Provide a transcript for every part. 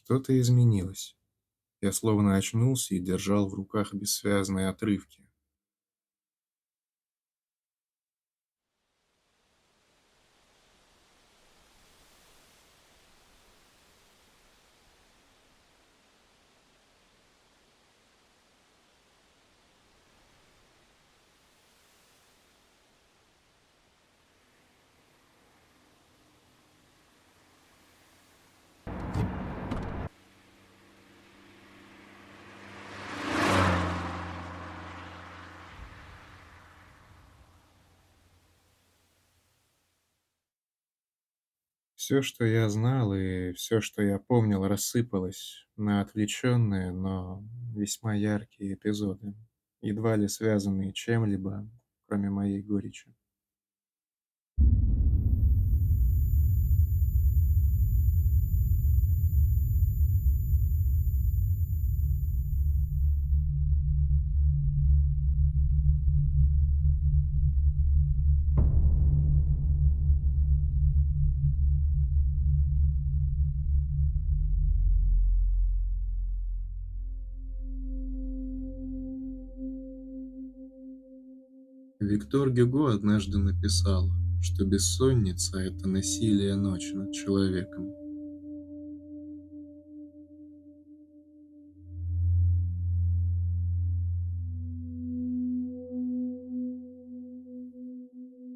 Что-то изменилось. Я словно очнулся и держал в руках бессвязные отрывки. Все, что я знал, и все, что я помнил, рассыпалось на отвлеченные, но весьма яркие эпизоды, едва ли связанные чем-либо, кроме моей горечи. Виктор Гюго однажды написал, что бессонница — это насилие ночи над человеком.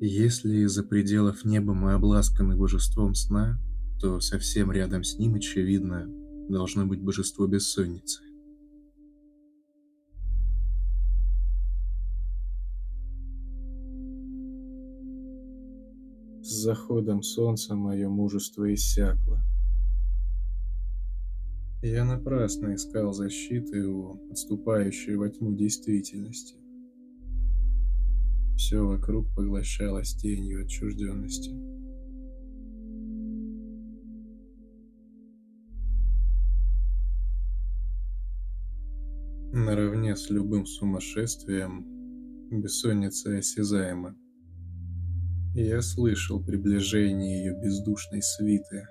Если из-за пределов неба мы обласканы божеством сна, то совсем рядом с ним, очевидно, должно быть божество бессонницы. С заходом солнца мое мужество иссякло. Я напрасно искал защиты у отступающей во тьму действительности. Все вокруг поглощалось тенью отчужденности. Наравне с любым сумасшествием бессонница осязаема. И я слышал приближение ее бездушной свиты.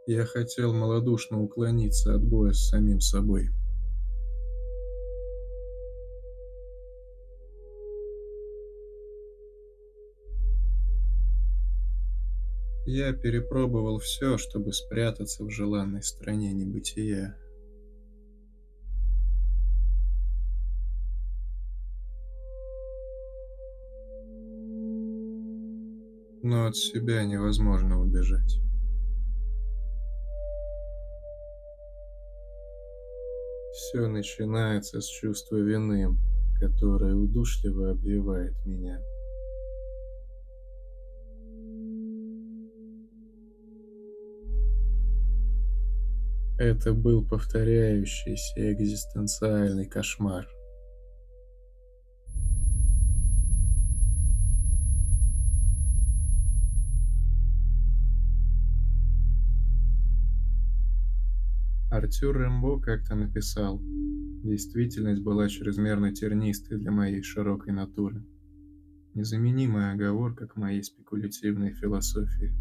Я хотел малодушно уклониться от боя с самим собой. Я перепробовал все, чтобы спрятаться в желанной стране небытия. Но от себя невозможно убежать. Все начинается с чувства вины, которое удушливо обвивает меня. Это был повторяющийся экзистенциальный кошмар. Артюр Рембо как-то написал: «Действительность была чрезмерно тернистой для моей широкой натуры. Незаменимая оговорка к моей спекулятивной философии».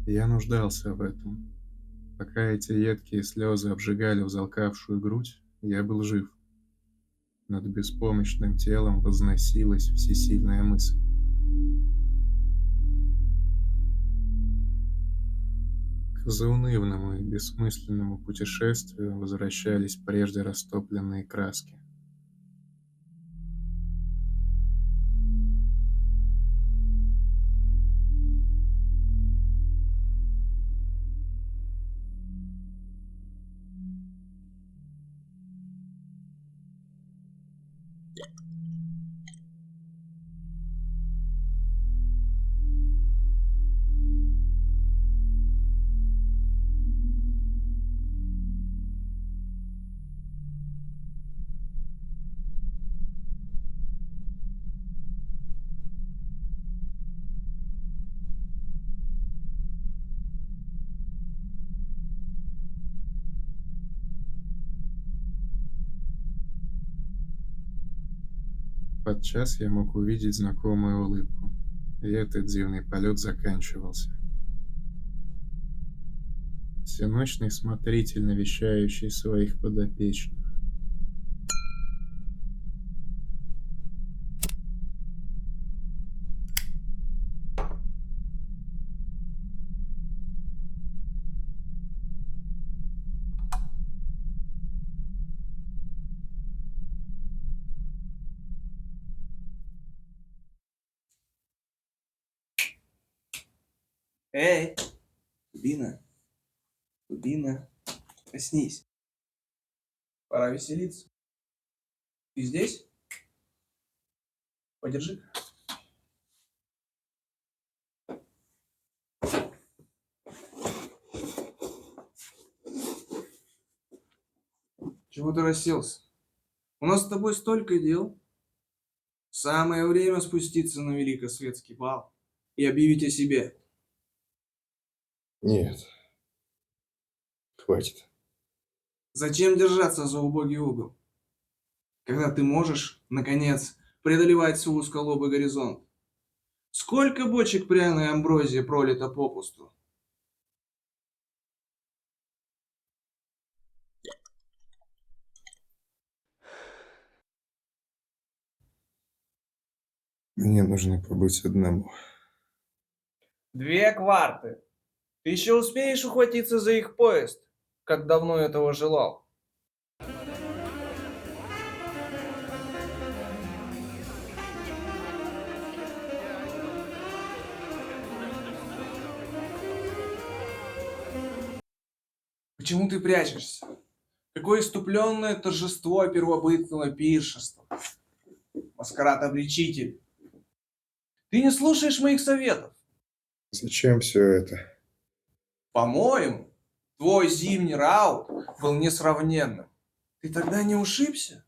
Я нуждался в этом. Пока эти едкие слезы обжигали взалкавшую грудь, я был жив. Над беспомощным телом возносилась всесильная мысль. К заунывному и бессмысленному путешествию возвращались прежде растопленные краски. Подчас я мог увидеть знакомую улыбку, и этот дивный полет заканчивался. Всеночный смотритель, навещающий своих подопечных. Эй, Дубина, Дубина, проснись. Пора веселиться. Ты здесь? Подержи. Чего ты расселся? У нас с тобой столько дел. Самое время спуститься на великосветский бал и объявить о себе. Нет, хватит. Зачем держаться за убогий угол, когда ты можешь, наконец, преодолевать свой узколобый горизонт? Сколько бочек пряной амброзии пролито попусту? Мне нужно побыть одному. 2 кварты. Ты еще успеешь ухватиться за их поезд, как давно этого желал? Почему ты прячешься? Какое иступленное торжество первобытного пиршества. Маскарад-обличитель. Ты не слушаешь моих советов. Зачем все это? По-моему, твой зимний раут был несравненным. Ты тогда не ушибся?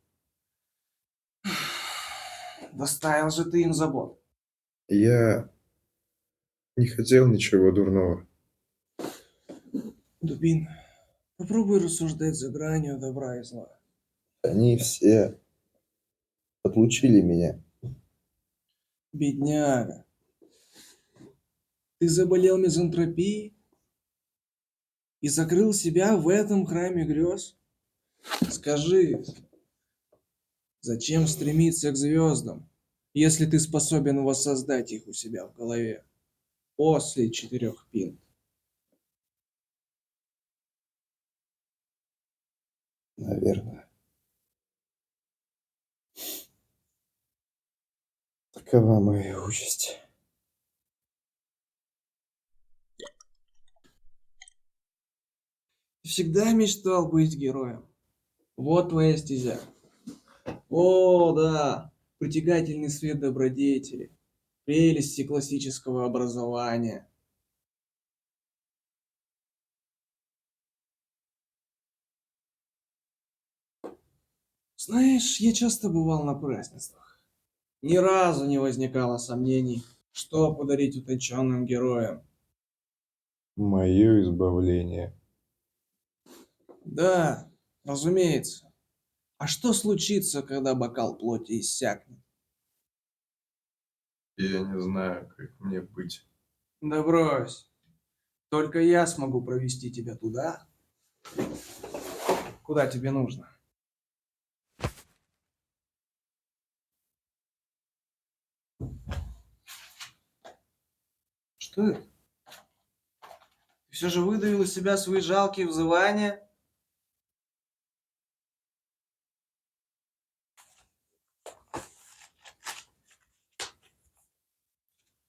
Доставил же ты им забот. Я не хотел ничего дурного. Дубин, попробуй рассуждать за гранью добра и зла. Они все отлучили меня. Бедняга, ты заболел мизантропией и закрыл себя в этом храме грез? Скажи, зачем стремиться к звездам, если ты способен воссоздать их у себя в голове после 4 пинт? Наверное. Такова моя участь. Ты всегда мечтал быть героем. Вот твоя стезя. О, да, притягательный свет добродетели, прелести классического образования. Знаешь, я часто бывал на празднествах. Ни разу не возникало сомнений, что подарить утонченным героям. Мое избавление. Да, разумеется. А что случится, когда бокал плоти иссякнет? Я не знаю, как мне быть. Да брось. Только я смогу провести тебя туда, куда тебе нужно. Что это? Ты все же выдавил из себя свои жалкие взывания?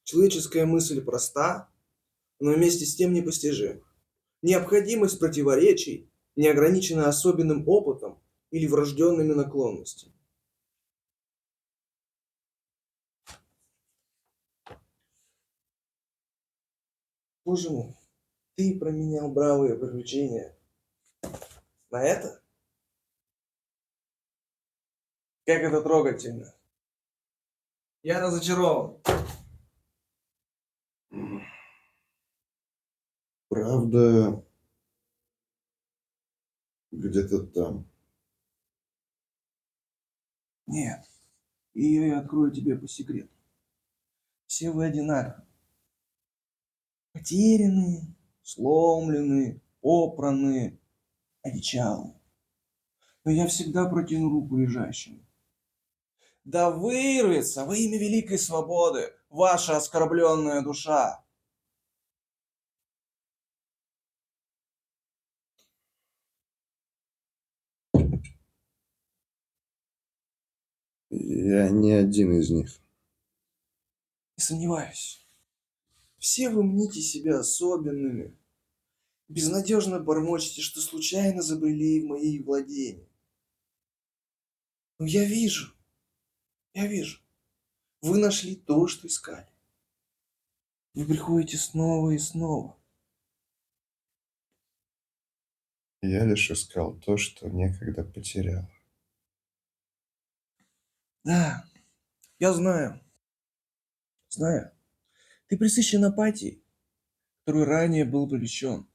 Человеческая мысль проста, но вместе с тем непостижима. Необходимость противоречий не ограничена особенным опытом или врожденными наклонностями. Боже мой, ты променял бравые приключения на это? Как это трогательно. Я разочарован. Правда, где-то там. Нет, И я открою тебе по секрету. Все вы одинаковы. Потерянные, сломленные, попранные, одичалые. Но я всегда протяну руку лежащему. Да вырвется во имя великой свободы ваша оскорбленная душа. Я не один из них. Не сомневаюсь. Все вы мните себя особенными. Безнадежно бормочете, что случайно забрели в мои владения. Но я вижу. Вы нашли то, что искали. Вы приходите снова и снова. Я лишь искал то, что некогда потерял. Да, я знаю. Ты пресыщен апатией, которой ранее был привлечен.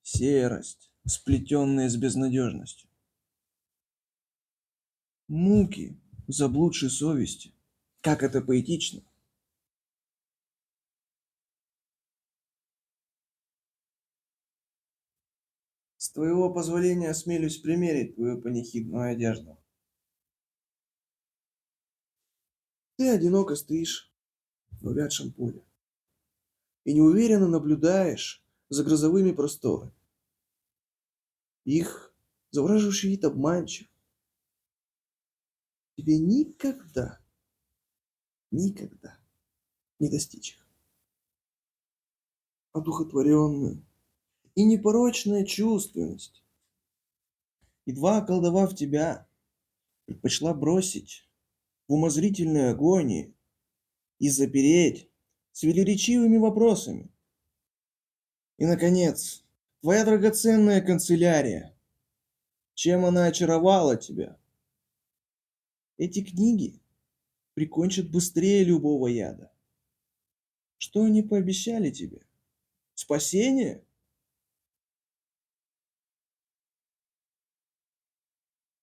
Серость, сплетенная с безнадежностью. Муки заблудшей совести. Как это поэтично. С твоего позволения осмелюсь примерить твою панихидную одежду. Ты одиноко стоишь в увядшем поле и неуверенно наблюдаешь за грозовыми просторами. Их завораживающий вид обманчив. Тебе никогда не достичь их. Одухотворенная и непорочная чувственность, едва околдовав тебя, предпочла бросить в умозрительной агонии и запереть с велеречивыми вопросами. И, наконец, твоя драгоценная канцелярия. Чем она очаровала тебя? Эти книги прикончат быстрее любого яда. Что они пообещали тебе? Спасение?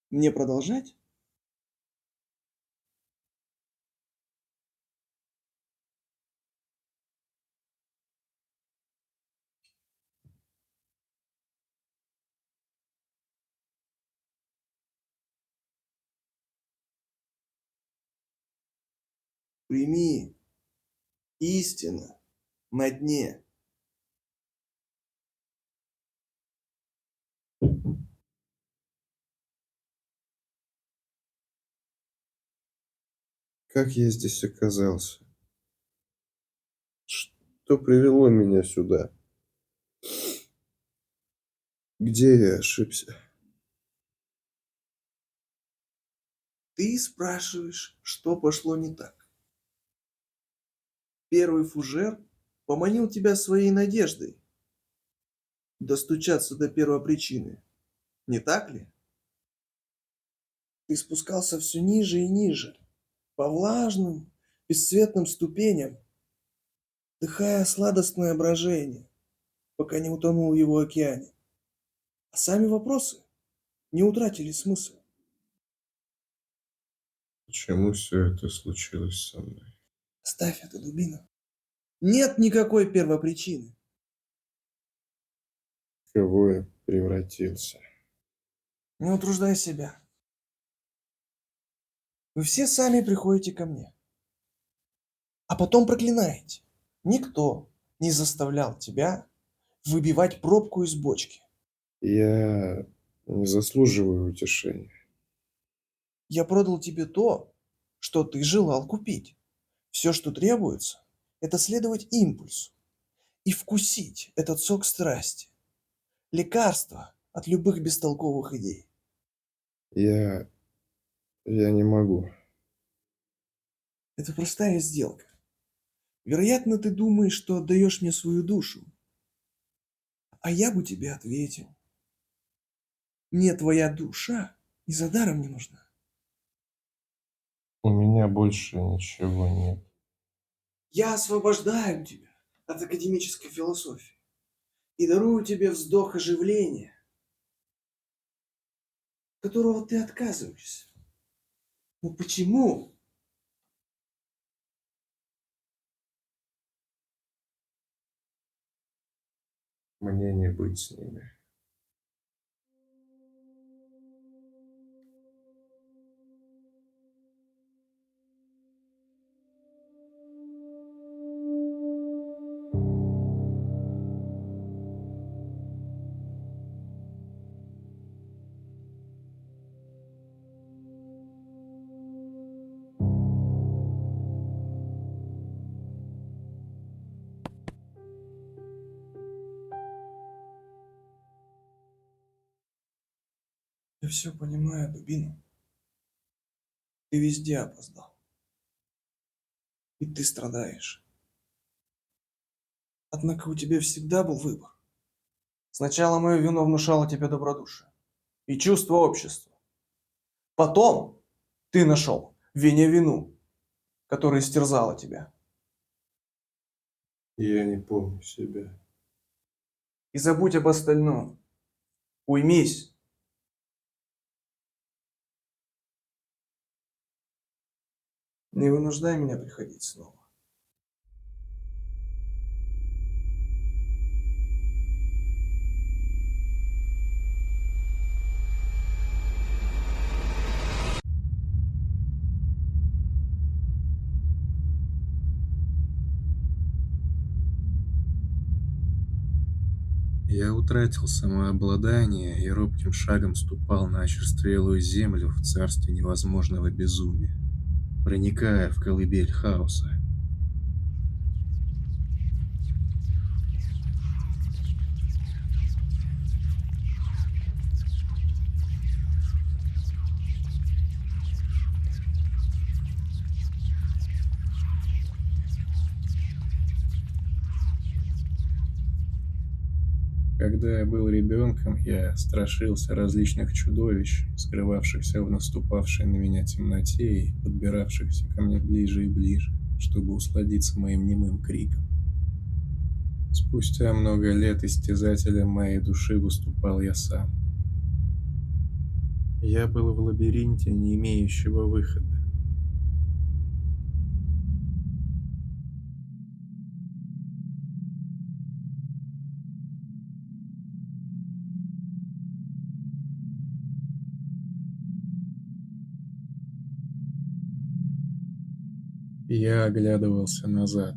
Мне продолжать? Прими, истина на дне. Как я здесь оказался? Что привело меня сюда? Где я ошибся? Ты спрашиваешь, что пошло не так. Первый фужер поманил тебя своей надеждой достучаться до первопричины, не так ли? Ты спускался все ниже и ниже, по влажным, бесцветным ступеням, вдыхая сладостное брожение, пока не утонул в его океане. А сами вопросы не утратили смысла. Почему все это случилось со мной? Ставь это, дубина. Нет никакой первопричины. В кого я превратился? Не утруждай себя. Вы все сами приходите ко мне, а потом проклинаете. Никто не заставлял тебя выбивать пробку из бочки. Я не заслуживаю утешения. Я продал тебе то, что ты желал купить. Все, что требуется, это следовать импульсу и вкусить этот сок страсти. Лекарство от любых бестолковых идей. Я не могу. Это простая сделка. Вероятно, ты думаешь, что отдаешь мне свою душу. А я бы тебе ответил. Мне твоя душа и за даром не нужна. У меня больше ничего нет. Я освобождаю тебя от академической философии и дарую тебе вздох оживления, которого ты отказываешься. Ну почему? Мне не быть с ними. Я все понимаю, дубина. Ты везде опоздал. И ты страдаешь. Однако у тебя всегда был выбор. Сначала мое вино внушало тебе добродушие и чувство общества. Потом ты нашел в вине вину, которая истерзала тебя. Я не помню себя. И забудь об остальном. Уймись. Не вынуждай меня приходить снова. Я утратил самообладание и робким шагом ступал на очерствелую землю в царстве невозможного безумия, проникая в колыбель хаоса. Когда я был ребенком, я страшился различных чудовищ, скрывавшихся в наступавшей на меня темноте и подбиравшихся ко мне ближе и ближе, чтобы усладиться моим немым криком. Спустя много лет истязателем моей души выступал я сам. Я был в лабиринте, не имеющего выхода. Я оглядывался назад.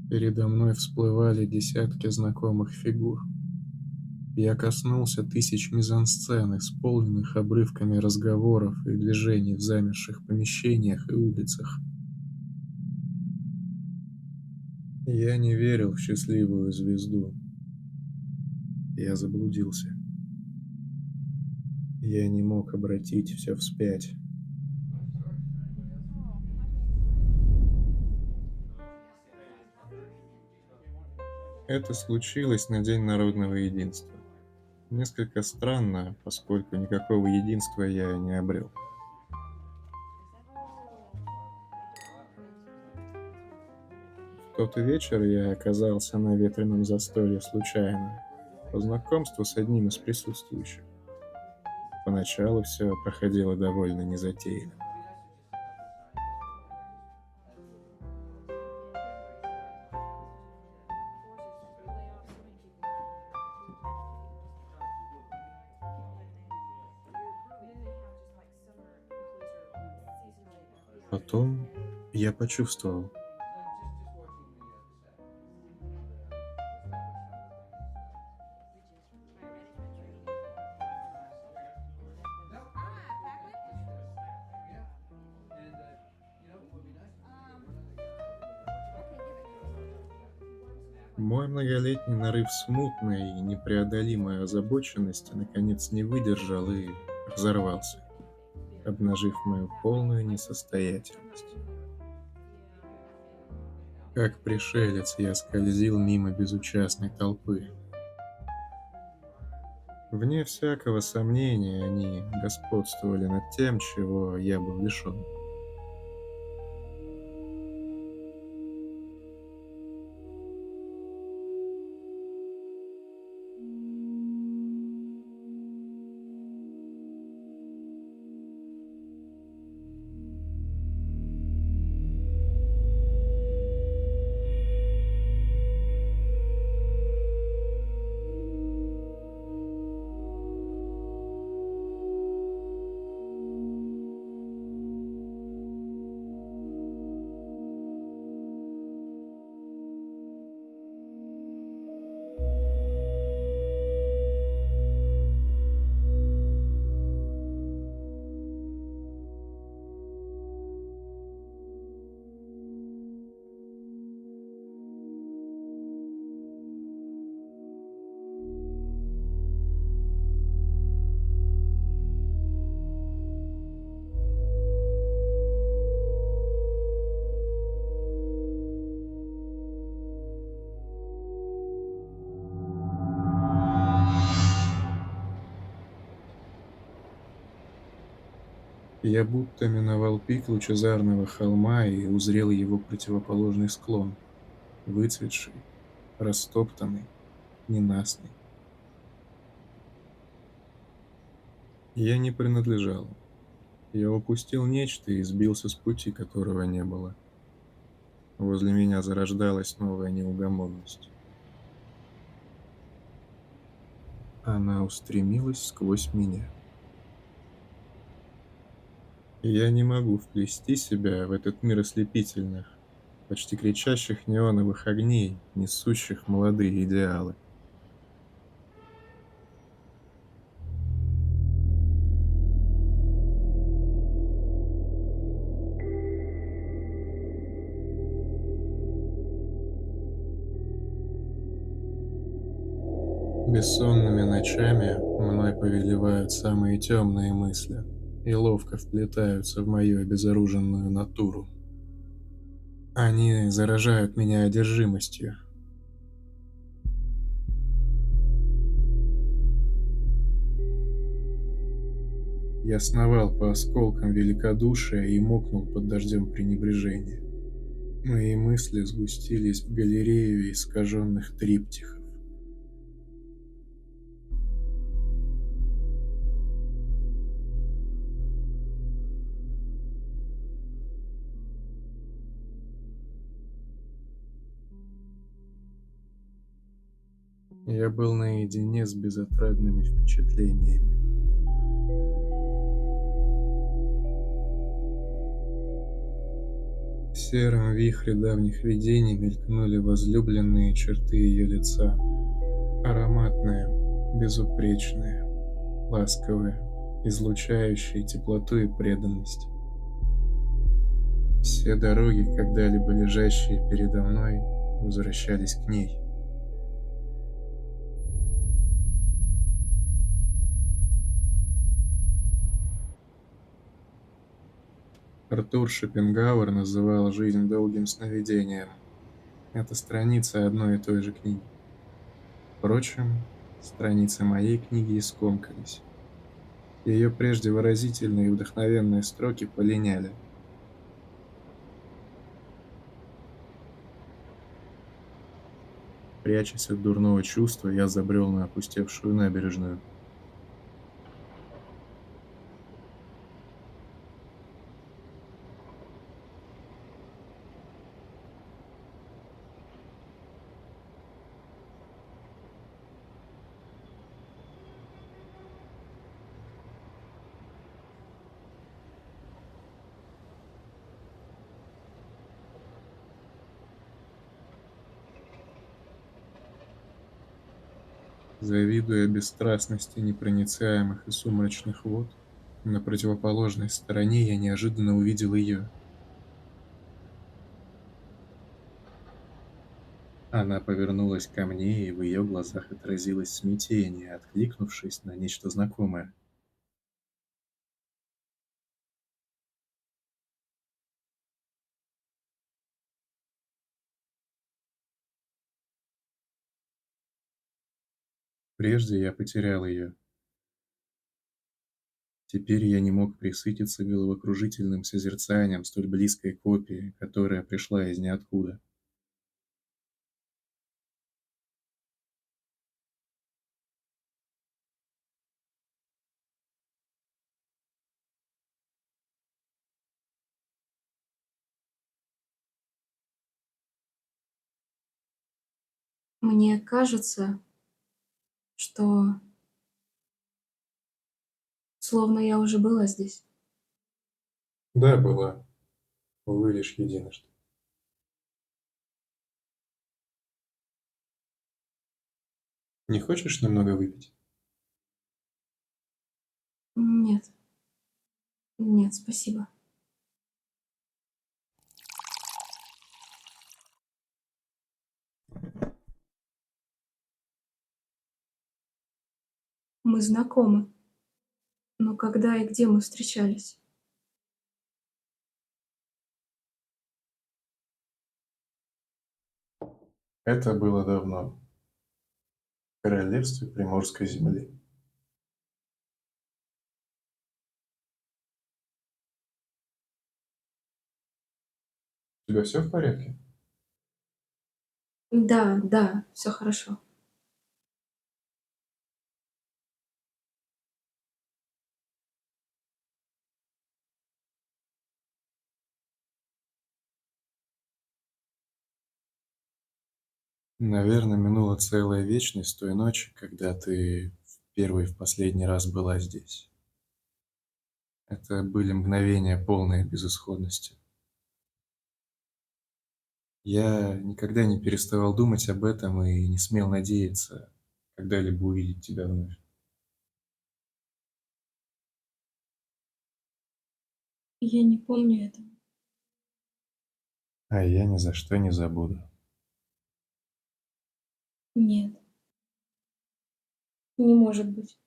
Передо мной всплывали десятки знакомых фигур. Я коснулся тысяч мизансцен, исполненных обрывками разговоров и движений в замерших помещениях и улицах. Я не верил в счастливую звезду. Я заблудился. Я не мог обратить все вспять. Это случилось на День народного единства. Несколько странно, поскольку никакого единства я не обрел. В тот вечер я оказался на ветреном застолье случайно, по знакомству с одним из присутствующих. Поначалу все проходило довольно незатейно. Потом я почувствовал. Мой многолетний нарыв смутной и непреодолимой озабоченности наконец не выдержал и разорвался, обнажив мою полную несостоятельность. Как пришелец я скользил мимо безучастной толпы. Вне всякого сомнения они господствовали над тем, чего я был лишен. Я будто миновал пик лучезарного холма и узрел его противоположный склон, выцветший, растоптанный, ненастный. Я не принадлежал им. Я упустил нечто и сбился с пути, которого не было. Возле меня зарождалась новая неугомонность. Она устремилась сквозь меня. Я не могу вплести себя в этот мир ослепительных, почти кричащих неоновых огней, несущих молодые идеалы. Бессонными ночами мной повелевают самые темные мысли и ловко вплетаются в мою обезоруженную натуру. Они заражают меня одержимостью. Я сновал по осколкам великодушия и мокнул под дождем пренебрежения. Мои мысли сгустились в галерею искаженных триптихов. Я был наедине с безотрадными впечатлениями. В сером вихре давних видений мелькнули возлюбленные черты ее лица. Ароматные, безупречные, ласковые, излучающие теплоту и преданность. Все дороги, когда-либо лежащие передо мной, возвращались к ней. Артур Шопенгауэр называл жизнь долгим сновидением. Это страница одной и той же книги. Впрочем, страницы моей книги искомкались. Ее прежде выразительные и вдохновенные строки полиняли. Прячась от дурного чувства, я забрел на опустевшую набережную. Завидуя бесстрастности непроницаемых и сумрачных вод, на противоположной стороне я неожиданно увидел ее. Она повернулась ко мне, и в ее глазах отразилось смятение, откликнувшись на нечто знакомое. Прежде я потерял ее. Теперь я не мог пресытиться головокружительным созерцанием столь близкой копии, которая пришла из ниоткуда. Мне кажется, что словно я уже была здесь. Да, была. Увы, лишь единожды. Не хочешь немного выпить? Нет, нет, спасибо. Мы знакомы. Но когда и где мы встречались? Это было давно. В королевстве Приморской земли. У тебя все в порядке? Да, да, все хорошо. Наверное, минула целая вечность с той ночи, когда ты в первый и в последний раз была здесь. Это были мгновения полной безысходности. Я никогда не переставал думать об этом и не смел надеяться когда-либо увидеть тебя вновь. Я не помню этого. А я ни за что не забуду. Нет, не может быть.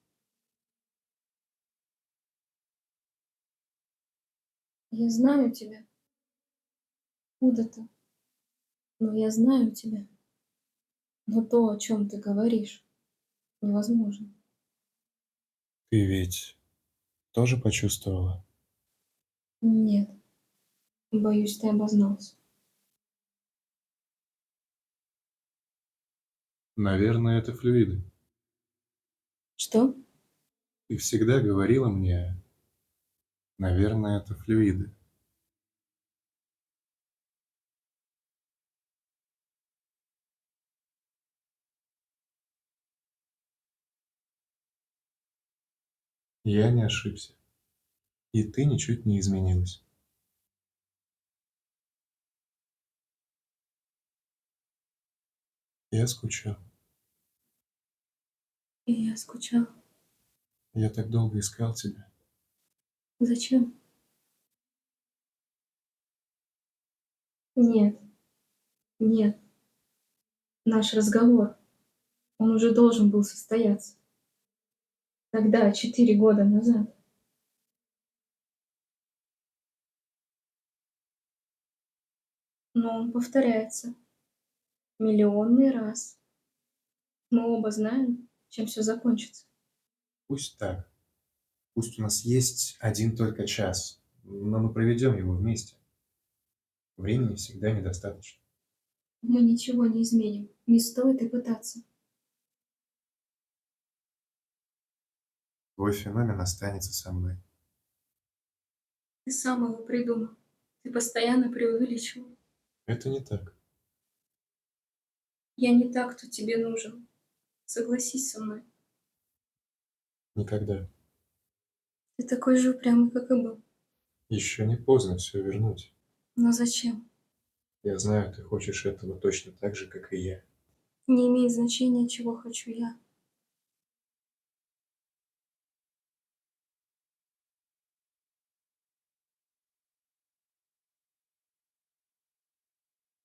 Я знаю тебя. Откуда-то. Но я знаю тебя. Но то, о чем ты говоришь, невозможно. Ты ведь тоже почувствовала? Нет, боюсь, ты обознался. Наверное, это флюиды. Что? Ты всегда говорила мне, наверное, это флюиды. Я не ошибся. И ты ничуть не изменилась. Я скучал. И я скучала. Я так долго искал тебя. Зачем? Нет, нет. Наш разговор, он уже должен был состояться. Тогда, 4 года назад. Но он повторяется. Миллионный раз. Мы оба знаем, чем все закончится. Пусть так. Пусть у нас есть один только час, но мы проведем его вместе. Времени всегда недостаточно. Мы ничего не изменим. Не стоит и пытаться. Твой феномен останется со мной. Ты сам его придумал. Ты постоянно преувеличивал. Это не так. Я не так, кто тебе нужен. Согласись со мной. Никогда. Ты такой же упрямый, как и был. Еще не поздно все вернуть. Но зачем? Я знаю, ты хочешь этого точно так же, как и я. Не имеет значения, чего хочу я.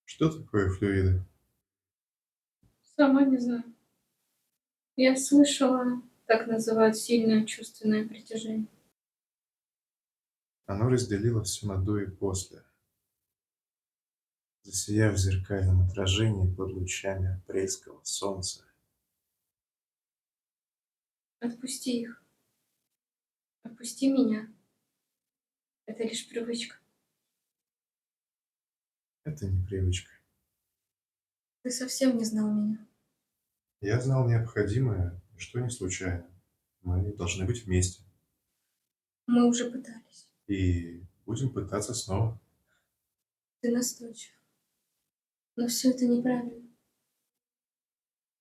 Что такое флюиды? Сама не знаю. Я слышала, так называют сильное чувственное притяжение. Оно разделило все на до и после, засияв в зеркальном отражении под лучами апрельского солнца. Отпусти их. Отпусти меня. Это лишь привычка. Это не привычка. Ты совсем не знал меня. Я знал необходимое, что не случайно. Мы должны быть вместе. Мы уже пытались. И будем пытаться снова. Ты настойчив. Но все это неправильно.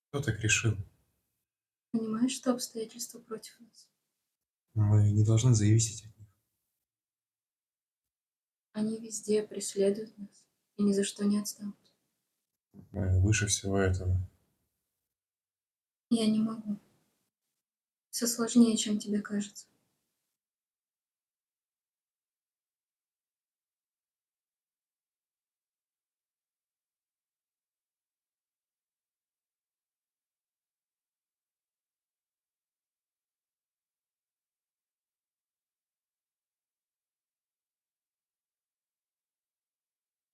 Кто так решил? Понимаешь, что обстоятельства против нас? Мы не должны зависеть от них. Они везде преследуют нас и ни за что не отстанут. Мы выше всего этого. Я не могу. Все сложнее, чем тебе кажется.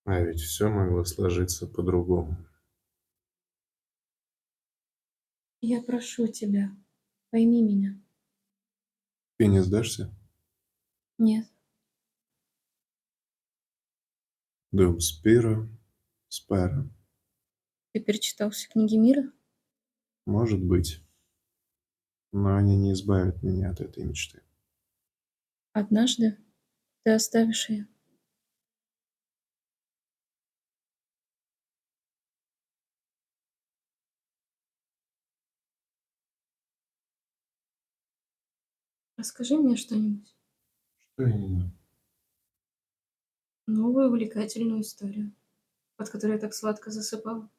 А ведь все могло сложиться по-другому. Я прошу тебя, пойми меня. Ты не сдашься? Нет. Дом Спира, Спера. Ты перечитал все книги мира? Может быть, но они не избавят меня от этой мечты. Однажды ты оставишь ее. Расскажи мне что-нибудь. Что именно? Новую увлекательную историю, под которой я так сладко засыпала.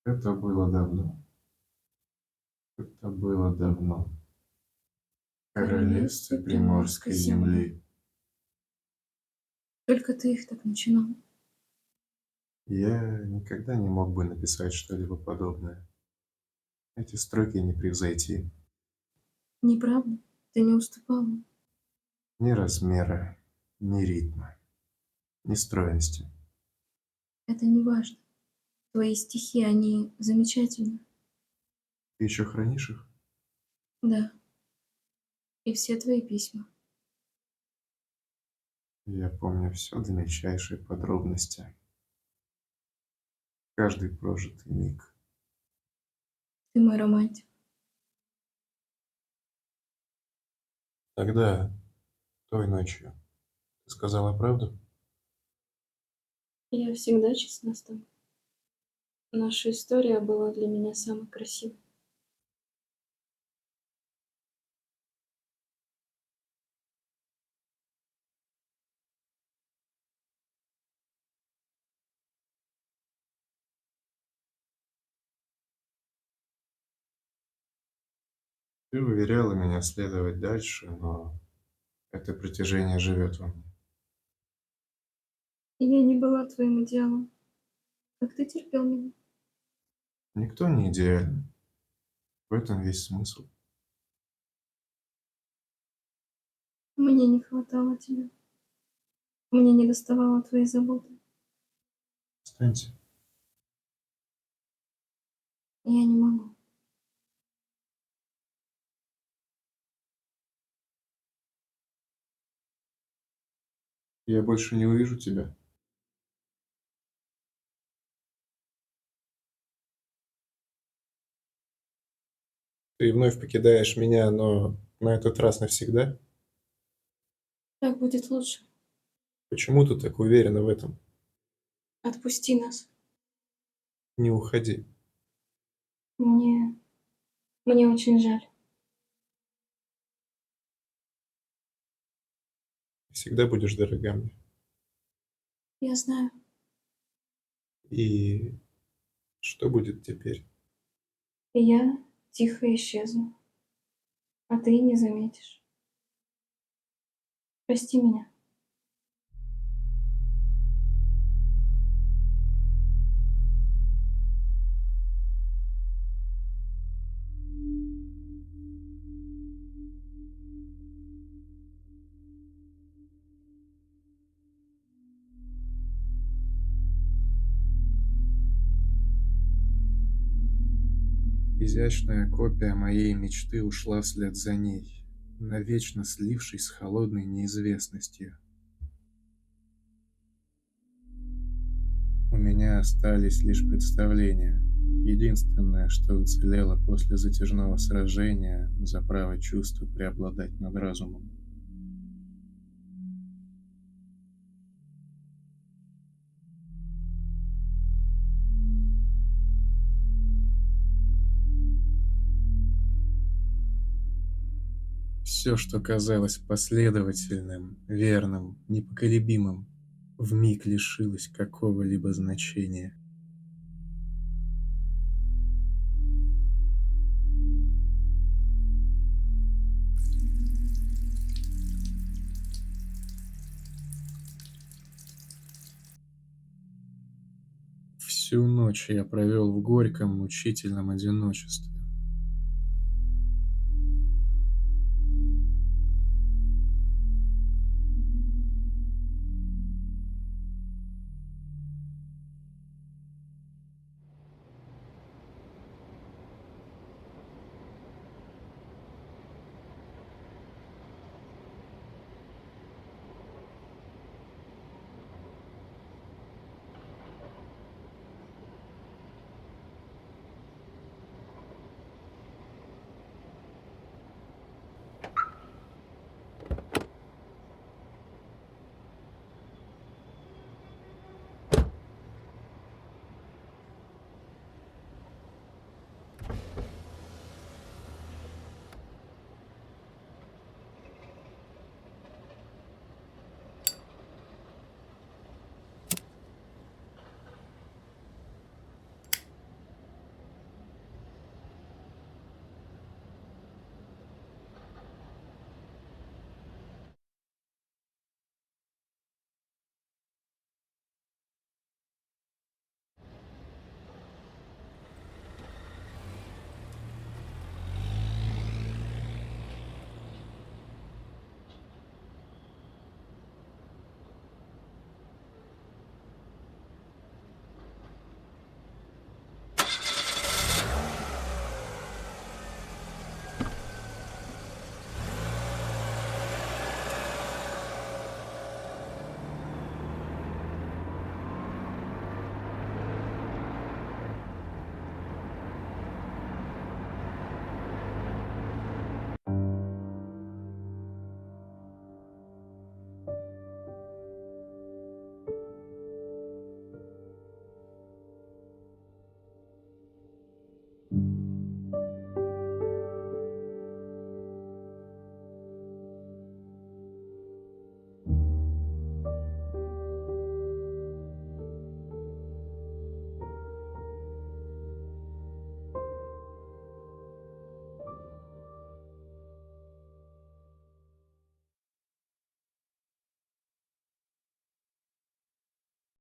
Это было давно. Это было давно. В королевстве Приморской земли. Только ты их так начинал. Я никогда не мог бы написать что-либо подобное. Эти строки не превзойти. Неправда? Ты не уступала. Ни размера, ни ритма, ни стройности. Это не важно. Твои стихи, они замечательны. Ты еще хранишь их? Да. И все твои письма. Я помню все до мельчайшей подробности. Каждый прожитый миг. Ты мой романтик. Тогда, той ночью, ты сказала правду? Я всегда честна с тобой. Наша история была для меня самой красивой. Ты уверяла меня следовать дальше, но это притяжение живет во мне. Я не была твоим идеалом. Как ты терпел меня? Никто не идеален. В этом весь смысл. Мне не хватало тебя. Мне не доставало твоей заботы. Встаньте. Я не могу. Я больше не увижу тебя. Ты вновь покидаешь меня, но на этот раз навсегда? Так будет лучше. Почему ты так уверена в этом? Отпусти нас. Не уходи. Мне... Мне очень жаль. Ты всегда будешь дорога мне. Я знаю. И что будет теперь? Я тихо исчезну, а ты не заметишь. Прости меня. Изящная копия моей мечты ушла вслед за ней, навечно слившись с холодной неизвестностью. У меня остались лишь представления. Единственное, что уцелело после затяжного сражения за право чувства преобладать над разумом. Все, что казалось последовательным, верным, непоколебимым, вмиг лишилось какого-либо значения. Всю ночь я провел в горьком, мучительном одиночестве.